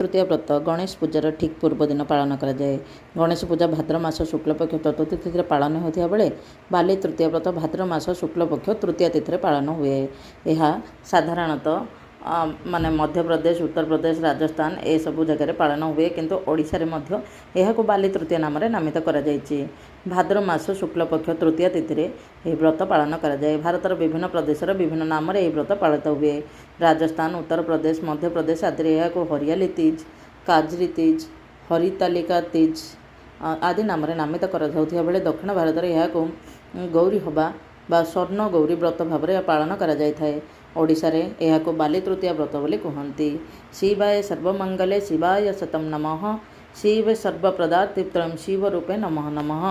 तृतीय व्रत गणेश पूजार ठीक पूर्व दिन पालन कराए। गणेश पूजा भाद्र मास शुक्लपक्ष चतुर्थी तिथि पालन होता बेले बाली तृतीय व्रत भाद्र मास शुक्लपक्ष तृतीय तिथि पालन हुए। यह साधारणतः माने मध्य प्रदेश उत्तर प्रदेश राजस्थान ए सबु जगह पालन हुए किंतु ओडिशा रे मध्य यह बाली तृतीय नाम नामित करा जायछि। भाद्र मास शुक्लपक्ष तृतीय तिथि यह व्रत पालन कराए। भारतर विभिन्न प्रदेश विभिन्न नाम यह व्रत पालित हुए। राजस्थान उत्तर प्रदेश मध्य प्रदेश आदि यह हरियाली तीज काजरी तीज हरितालिका तीज आदि नाम नामित करा बेले दक्षिण भारत में यह गौरी हवा बा स्वर्ण गौरी व्रत भाव में पालन करा जायଥାଏ। ओडिशा रे यह बाली तृतीय व्रत बोली कहती। शिवाय सर्वमंगले शिवाय शतम नमः शिव सर्वप्रदार्थित्रयं शिव रूपे नमः नमः।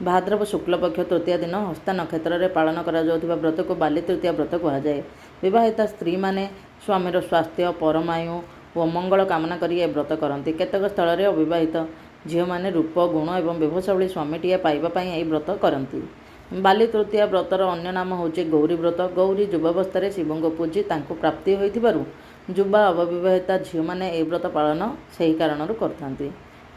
भाद्रव शुक्लपक्ष तृतीय दिन हस्ता नक्षत्र में पालन करा जाउथिबा व्रत को बाली तृतीय व्रत कहुए। विवाहिता स्त्री माने स्वामीर स्वास्थ्य परमायु और मंगल कामना करी ए व्रत करती। केतक स्थल में अविवाहित झील मैंने रूप गुण और व्यवसायी स्वामीटीए पाइबापी यह व्रत करती। बाली तृतीय व्रतर अन्य नाम हूँ गौरी व्रत। गौरी युवावस्था शिव को पूजी तांको प्राप्ति होइथिबारु युवा अविवाहिता झील मैंने यह व्रत पालन से कारण करथांती।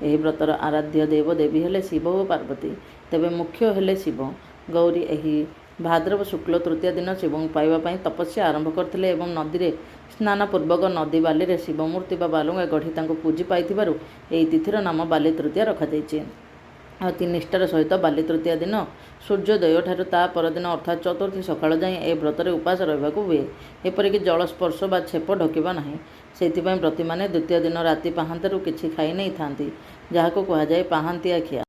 यह व्रतर आराध्य देव देवी हेले शिव और पार्वती, तेबे मुख्य हेले शिव। गौरी यही भाद्रव शुक्ल तृतीय दिन शिव पाइबापी तपस्या आरंभ करथिले एवं नदी में स्नान पूर्वक नदी बाली रे शिव मूर्ति बा बालुगा गढ़ी तांको पूजी पाइथिबारु एही तिथिर नाम बाली तृतीय रखाଯାଇଛି। अति निष्ठार सहित बाली तृतीय दिन सूर्योदय ठारू ता परदिन अर्थात चतुर्थी सकाळ जाए ए व्रतरे उपास रहिबाकु हुए। एपरिक जलस्पर्श बा छेप ढकिबा नाही। सेथिपाई व्रती माने द्वितीय दिन राति पाहांतरू किछि खाई नहीं थांती, जहाको कहुए पाहांतिया खिया।